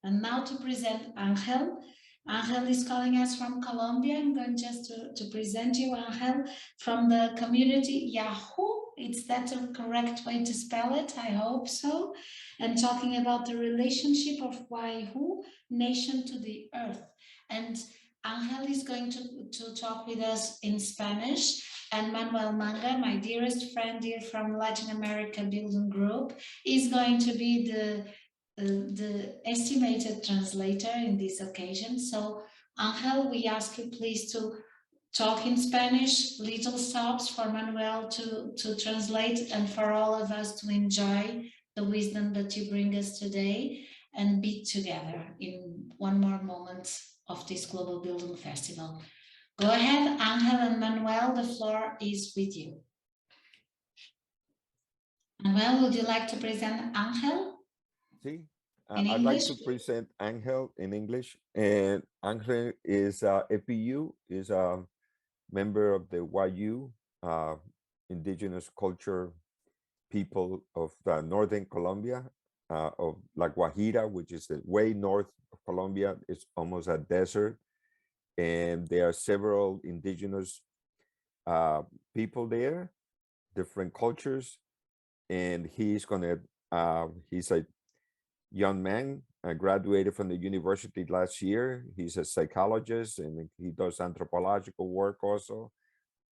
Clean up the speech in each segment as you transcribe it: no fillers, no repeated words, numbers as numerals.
And now to present Angel. Angel is calling us from Colombia. I'm going just to present you, Angel, from the community Yahoo. It's that a correct way to spell it? I hope so. And talking about the relationship of Yahoo nation to the earth. And Angel is going to talk with us in Spanish. And Manuel Manga, my dearest friend here from Latin America Building Group, is going to be the estimated translator in this occasion. So, Angel, we ask you please to talk in Spanish, little stops for Manuel to translate and for all of us to enjoy the wisdom that you bring us today and be together in one more moment of this Global Building Festival. Go ahead, Angel and Manuel, the floor is with you. Manuel, would you like to present Angel? Sí. In I'd like to English? present Angel in English. And Angel is Epieyu, is a member of the YU, indigenous culture people of the northern Colombia, of La Guajira, which is the way north of Colombia. It's almost a desert. And there are several indigenous people there, different cultures. And he's a young man, graduated from the university last year. He's a psychologist and he does anthropological work also.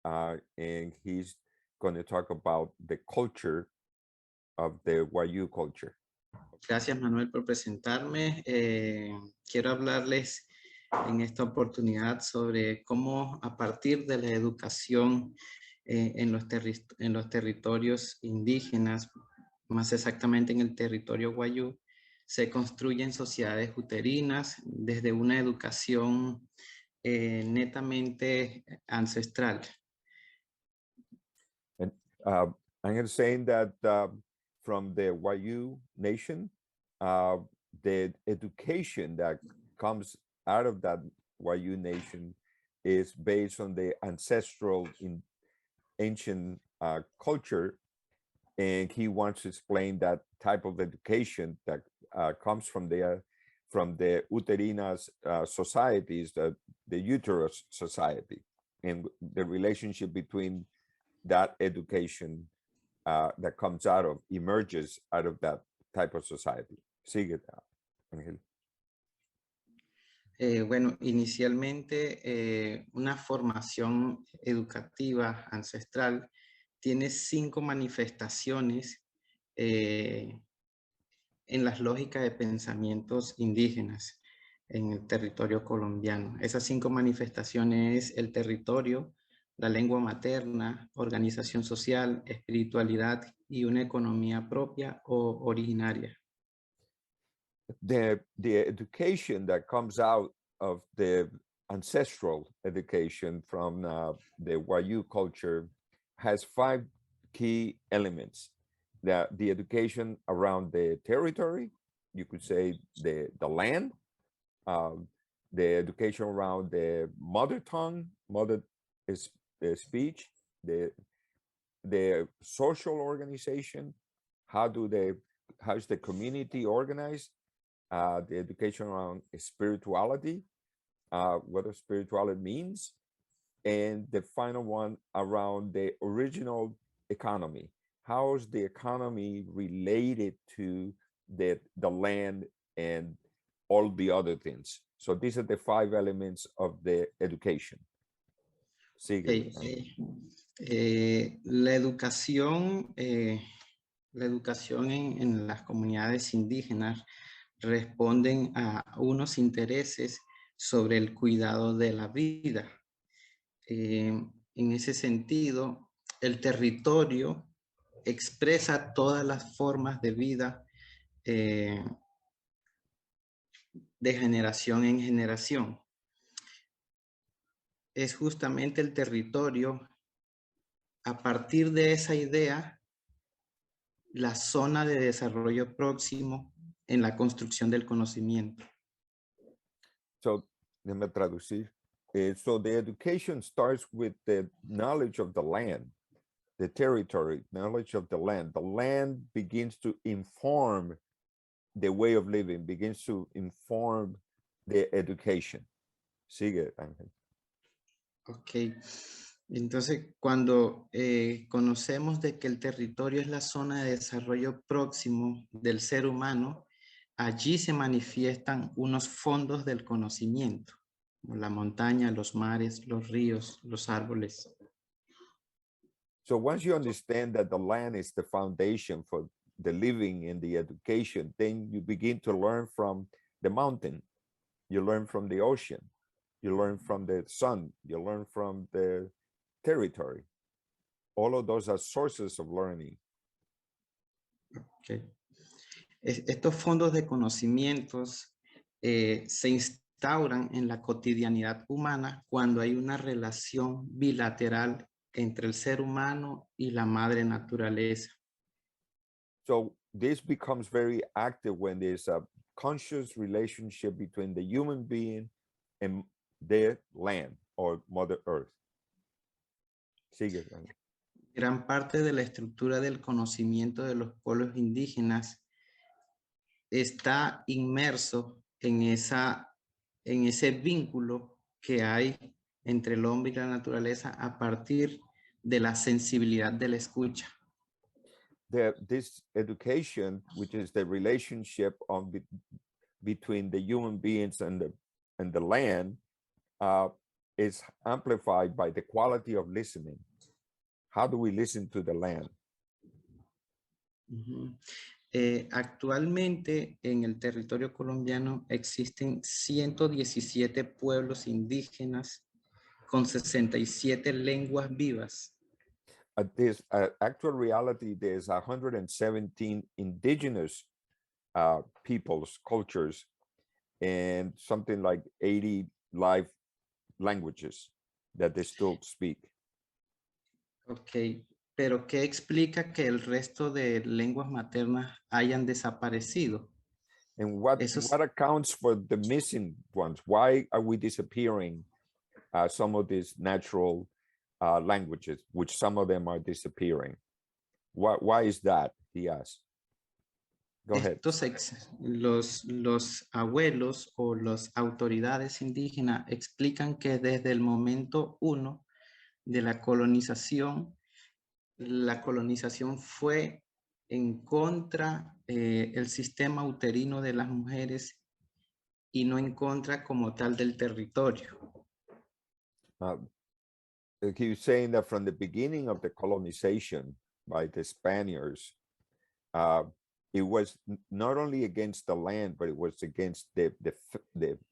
And he's going to talk about the culture of the Wayu culture. Gracias, Manuel, por presentarme. Quiero hablarles en esta oportunidad sobre cómo a partir de la educación en los territorios indígenas, más exactamente en el territorio Wayuu, se construyen sociedades uterinas desde una educación netamente ancestral. And I'm saying that from the Wayu nation, the education that comes out of that Wayu nation is based on the ancestral in ancient culture. And he wants to explain that type of education that comes from the Uterinas societies, the Uterus society, and the relationship between that education that comes emerges out of that type of society. Sigue, Ángel. Bueno, inicialmente una formación educativa ancestral tiene 5 manifestaciones en las lógicas de pensamientos indígenas en el territorio colombiano. Esas 5 manifestaciones es el territorio, la lengua materna, organización social, espiritualidad y una economía propia o originaria. The education that comes out of the ancestral education from the Wayu culture has 5 key elements. The education around the territory, you could say the land, the education around the mother tongue, mother is the speech, the social organization, how is the community organized, the education around spirituality, what spirituality means, and the final one around the original economy. How is the economy related to the land and all the other things? So these are the 5 elements of the education. Sigue. La educación en las comunidades indígenas responden a unos intereses sobre el cuidado de la vida. En ese sentido, el territorio expresa todas las formas de vida de generación en generación. Es justamente el territorio, a partir de esa idea, la zona de desarrollo próximo en la construcción del conocimiento. So, déjame traducir. So the education starts with the knowledge of the land, the territory, knowledge of the land. The land begins to inform the way of living, begins to inform the education. Sigue, Ángel. Ok. Entonces, cuando conocemos de que el territorio es la zona de desarrollo próximo del ser humano, allí se manifiestan unos fondos del conocimiento, como la montaña, los mares, los ríos, los árboles. So once you understand that the land is the foundation for the living and the education, then you begin to learn from the mountain, you learn from the ocean, you learn from the sun, you learn from the territory. All of those are sources of learning. Okay. Estos fondos de conocimientos se instauran en la cotidianidad humana cuando hay una relación bilateral entre el ser humano y la madre naturaleza. So this becomes very active when there's a conscious relationship between the human being and the land or Mother Earth. Sigue. Gran parte de la estructura del conocimiento de los pueblos indígenas está inmerso en ese vínculo que hay entre el hombre y la naturaleza a partir de la sensibilidad de la escucha. This education, which is the relationship between the human beings and the land, is amplified by the quality of listening. How do we listen to the land? Actualmente en el territorio colombiano existen 117 pueblos indígenas con 67 lenguas vivas. At this actual reality, there's 117 indigenous peoples, cultures, and something like 80 live languages that they still speak. Ok, pero ¿qué explica que el resto de lenguas maternas hayan desaparecido? And what accounts for the missing ones? Why are we disappearing some of these natural languages, which some of them are disappearing? Why is that? He asked. Go ahead. Los abuelos o las autoridades indígenas explican que desde el momento 1 de la colonización fue en contra el sistema uterino de las mujeres y no en contra como tal del territorio. He was saying that from the beginning of the colonization by the Spaniards, it was not only against the land, but it was against the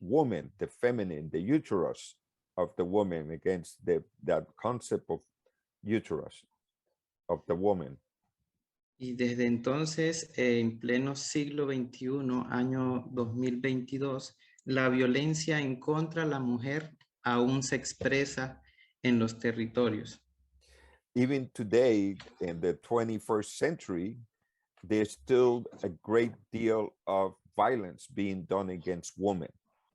woman, the feminine, the uterus of the woman, against that concept of uterus of the woman. Y desde entonces, en pleno siglo XXI, año 2022, la violencia en contra de la mujer aún se expresa en los territorios. Even today, in the 21st century, there's still a great deal of violence being done against women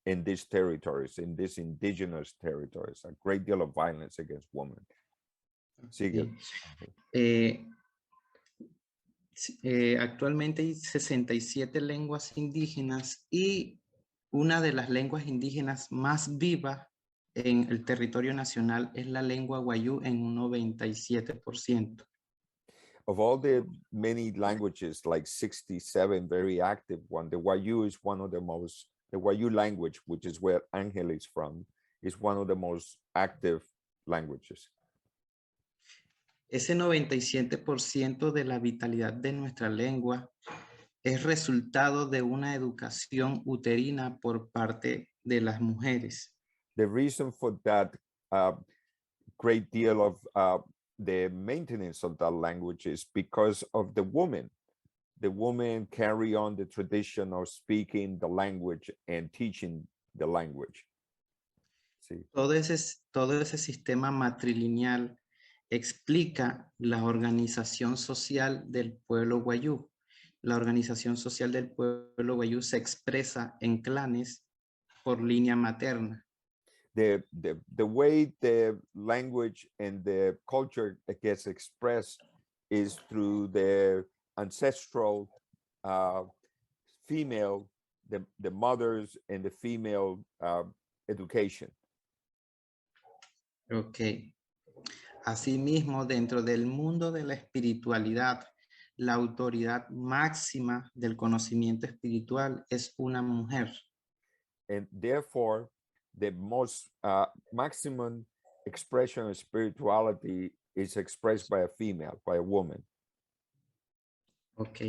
in these territories, in these indigenous territories, a great deal of violence against women. Sigue. Actualmente hay 67 lenguas indígenas y una de las lenguas indígenas más vivas en el territorio nacional es la lengua wayú en un 97%. Of all the many languages, like 67 very active one, the Wayuu is one of the most, the Wayuu language, which is where Angel is from, is one of the most active languages. Ese 97% de la vitalidad de nuestra lengua es resultado de una educación uterina por parte de las mujeres. The reason for that great deal of the maintenance of that language is because of the woman. The women carry on the tradition of speaking the language and teaching the language. Sí. Todo ese sistema matrilineal explica la organización social del pueblo wayú. La organización social del pueblo wayú se expresa en clanes por línea materna. The way the language and the culture gets expressed is through the ancestral female, the mothers and the female education. Ok. Asimismo, dentro del mundo de la espiritualidad, la autoridad máxima del conocimiento espiritual es una mujer. And therefore, the most maximum expression of spirituality is expressed by a female, by a woman. Ok,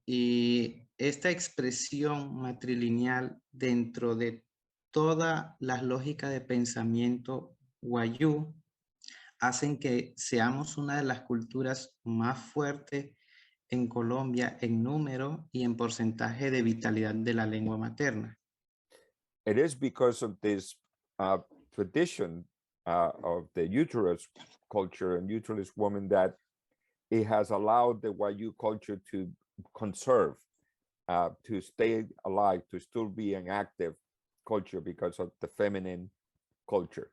y esta expresión matrilineal dentro de toda la lógica de pensamiento wayuu hacen que seamos una de las culturas más fuertes en Colombia en número y en porcentaje de vitalidad de la lengua materna. It is because of this tradition of the uterus culture and uterus woman that it has allowed the Wayu culture to conserve, to stay alive, to still be an active culture because of the feminine culture.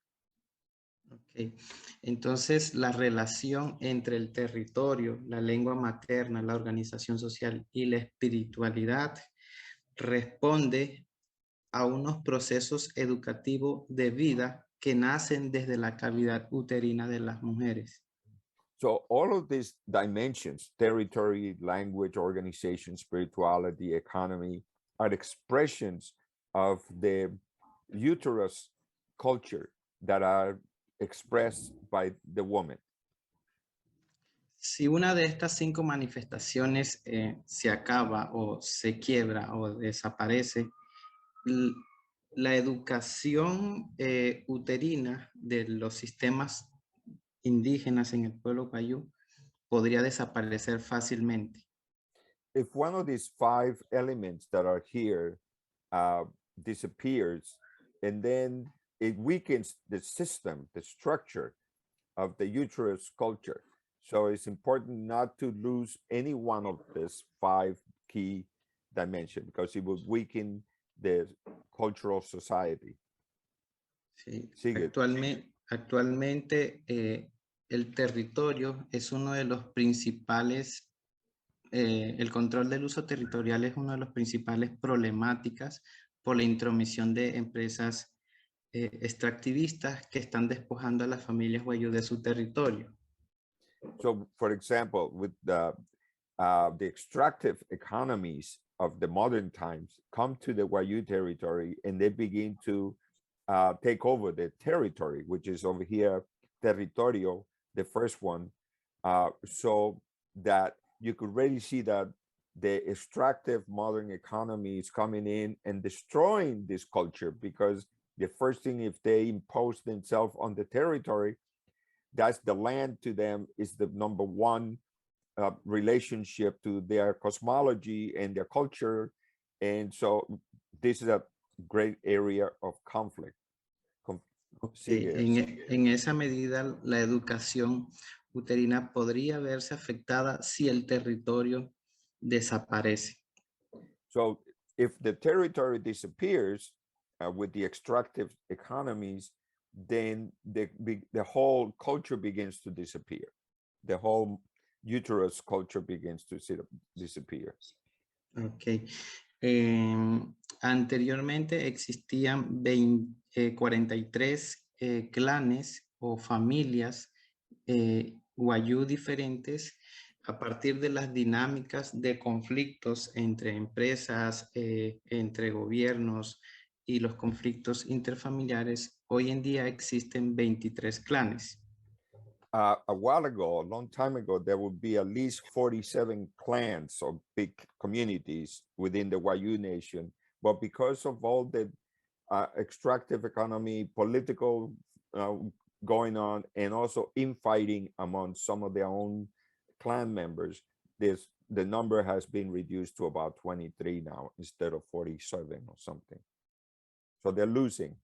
Okay. Entonces, la relación entre el territorio, la lengua materna, la organización social y la espiritualidad responde a unos procesos educativos de vida que nacen desde la cavidad uterina de las mujeres. So all of these dimensions, territory, language, organization, spirituality, economy, are expressions of the uterus culture that are expressed by the woman. Si una de estas 5 manifestaciones se acaba o se quiebra o desaparece, la educación uterina de los sistemas indígenas en el pueblo Wayuu podría desaparecer fácilmente. If one of these 5 elements that are here disappears, and then it weakens the system, the structure of the uterus culture. So it's important not to lose any one of these 5 key dimensions because it will weaken the cultural society. Sí. Sigue. Actualmente el territorio es uno de los principales, el control del uso territorial es uno de los principales problemáticas por la intromisión de empresas extractivistas que están despojando a las familias wayuu de su territorio. So, for example, with the extractive economies of the modern times come to the Wayuu territory and they begin to take over the territory, which is over here, territorio, the first one, so that you could really see that the extractive modern economy is coming in and destroying this culture because the first thing, if they impose themselves on the territory, that's the land to them is the number one relationship to their cosmology and their culture. And so this is a great area of conflict. Okay. En esa medida, la educación uterina podría verse afectada si el territorio desaparece. So if the territory disappears with the extractive economies, then the whole culture begins to disappear. The whole uterus culture begins to disappear. Ok. Anteriormente existían 43 clanes o familias wayuu diferentes a partir de las dinámicas de conflictos entre empresas, entre gobiernos y los conflictos interfamiliares. Hoy en día existen 23 clanes. A while ago, a long time ago, there would be at least 47 clans or big communities within the Wayuu nation. But because of all the extractive economy, political going on, and also infighting among some of their own clan members, the number has been reduced to about 23 now instead of 47 or something. So they're losing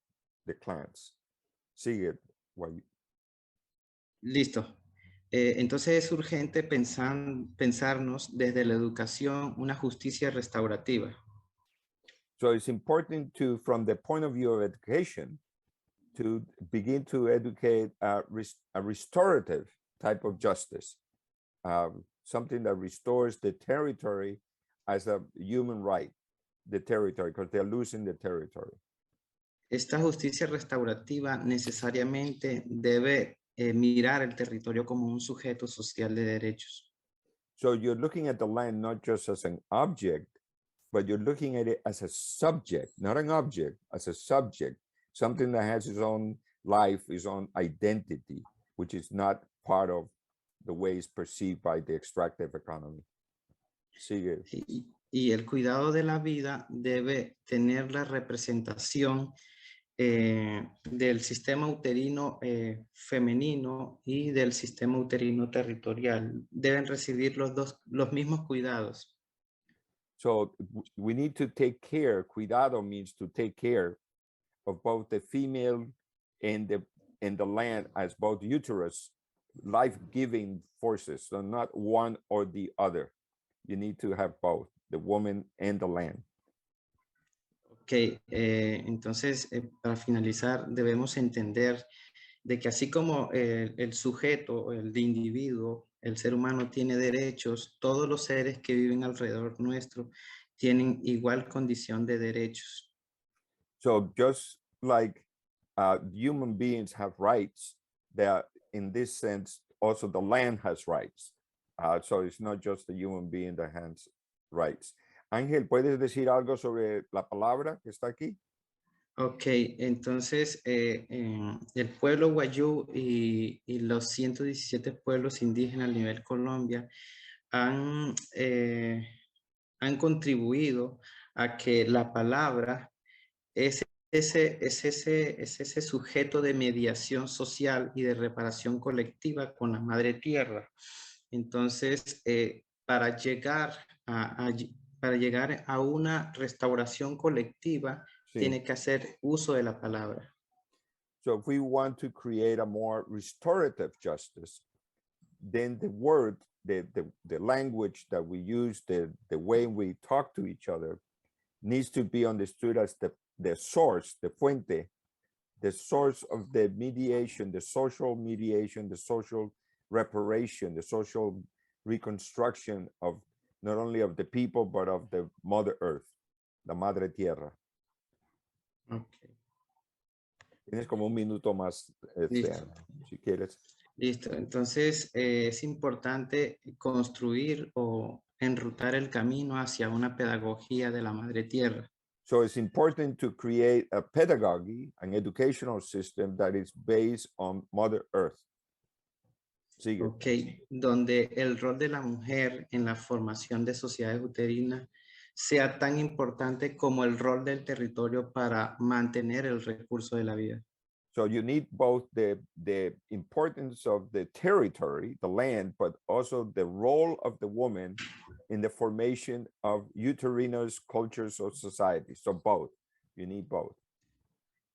the clans. Sigue, Wayuu. Listo. Entonces es urgente pensarnos desde la educación una justicia restaurativa. So it's important to, from the point of view of education, to begin to educate a restorative type of justice, something that restores the territory as a human right, the territory because they're losing the territory. Esta justicia restaurativa necesariamente debe mirar el territorio como un sujeto social de derechos. So you're looking at the land not just as an object, but you're looking at it as a subject, not an object, as a subject, something that has its own life, its own identity, which is not part of the way it's perceived by the extractive economy. Sigue. Y el cuidado de la vida debe tener la representación del sistema uterino femenino y del sistema uterino territorial. Deben recibir los mismos cuidados. So we need to take care. Cuidado means to take care of both the female and the land as both uterus, life-giving forces. So not one or the other. You need to have both, the woman and the land. Ok, entonces para finalizar debemos entender de que así como el sujeto, el individuo, el ser humano tiene derechos, todos los seres que viven alrededor nuestro tienen igual condición de derechos. So just like human beings have rights, that in this sense, also the land has rights. So it's not just the human being that has rights. Ángel, ¿puedes decir algo sobre la palabra que está aquí? Ok, entonces el pueblo Wayuu y los 117 pueblos indígenas a nivel Colombia han contribuido a que la palabra es ese sujeto de mediación social y de reparación colectiva con la madre tierra. Entonces, para llegar a una restauración colectiva, Sí. tiene que hacer uso de la palabra. So if we want to create a more restorative justice, then the word, the language that we use, the way we talk to each other needs to be understood as the source, the fuente, the source of the mediation, the social reparation, the social reconstruction of not only of the people, but of the Mother Earth, la Madre Tierra. Okay. Tienes como un minuto más, si quieres. Listo, entonces es importante construir o enrutar el camino hacia una pedagogía de la Madre Tierra. So it's important to create a pedagogy, an educational system that is based on Mother Earth. Sigue. Ok, donde el rol de la mujer en la formación de sociedades uterinas sea tan importante como el rol del territorio para mantener el recurso de la vida. So you need both the importance of the territory, the land, but also the role of the woman in the formation of uterine cultures or societies. So both, you need both.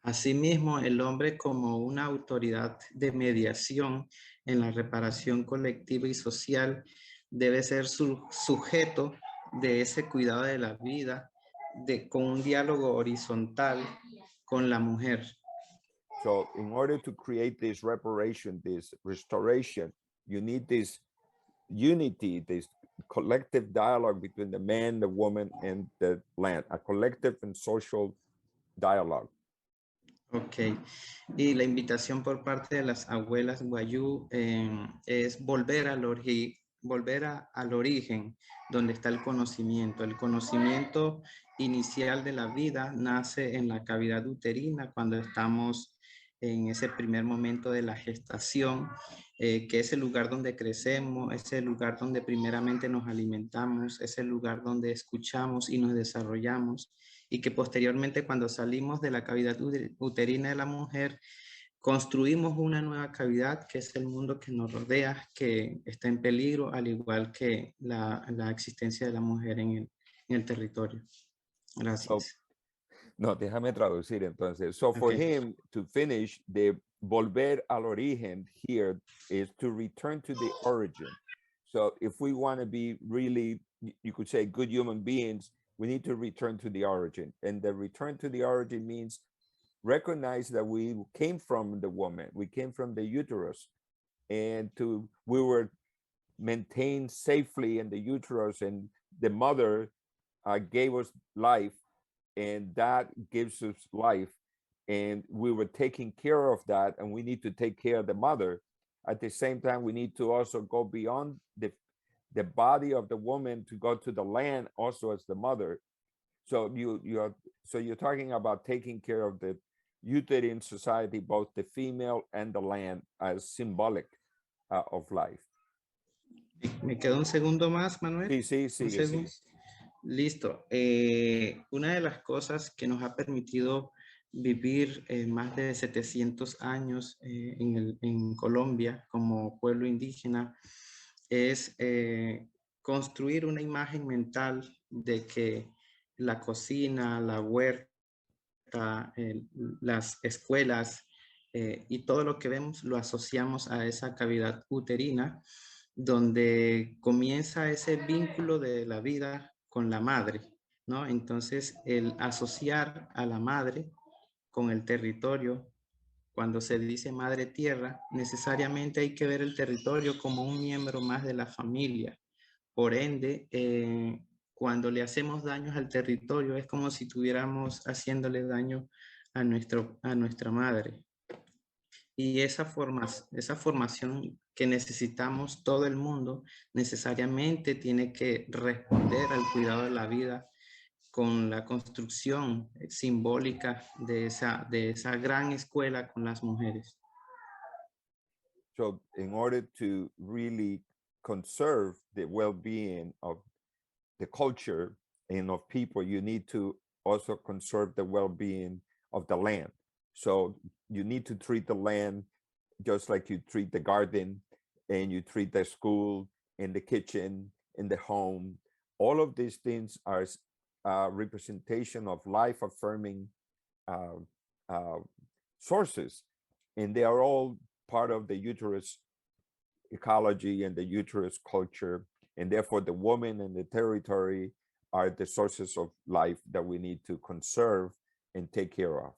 Asimismo, el hombre como una autoridad de mediación en la reparación colectiva y social debe ser sujeto de ese cuidado de la vida con un diálogo horizontal con la mujer. So in order to create this reparation, this restoration, you need this unity, this collective dialogue between the man, the woman, and the land, a collective and social dialogue. Ok, y la invitación por parte de las abuelas Wayuu es volver al origen donde está el conocimiento. El conocimiento inicial de la vida nace en la cavidad uterina cuando estamos en ese primer momento de la gestación, que es el lugar donde crecemos, es el lugar donde primeramente nos alimentamos, es el lugar donde escuchamos y nos desarrollamos, y que posteriormente cuando salimos de la cavidad uterina de la mujer, construimos una nueva cavidad que es el mundo que nos rodea, que está en peligro, al igual que la existencia de la mujer en el territorio. Gracias. No, déjame traducir entonces. So for him to finish, the volver al origen here is to return to the origin. So if we want to be really, you could say, good human beings, we need to return to the origin. And the return to the origin means recognize that we came from the woman, we came from the uterus, and we were maintained safely in the uterus, and the mother gave us life and that gives us life. And we were taking care of that, and we need to take care of the mother. At the same time, we need to also go beyond the body of the woman to go to the land also as the mother. So you're talking about taking care of the uterine society, both the female and the land, as symbolic of life. Me quedó un segundo más, Manuel. Sí, sí, Un sigue, segundo. sigue. Listo. Una de las cosas que nos ha permitido vivir más de 700 años en Colombia como pueblo indígena es construir una imagen mental de que la cocina, la huerta, las escuelas y todo lo que vemos lo asociamos a esa cavidad uterina donde comienza ese vínculo de la vida con la madre, ¿no? Entonces, el asociar a la madre con el territorio, cuando se dice madre tierra, necesariamente hay que ver el territorio como un miembro más de la familia. Por ende, cuando le hacemos daños al territorio, es como si estuviéramos haciéndole daño a nuestra madre. Y esa formación que necesitamos todo el mundo necesariamente tiene que responder al cuidado de la vida con la construcción simbólica de esa gran escuela con las mujeres. So in order to really conserve the well-being of the culture and of people, you need to also conserve the well-being of the land. So you need to treat the land just like you treat the garden, and you treat the school and the kitchen and the home. All of these things are a representation of life affirming uh, uh, sources, and they are all part of the uterus ecology and the uterus culture, and therefore the woman and the territory are the sources of life that we need to conserve and take care of.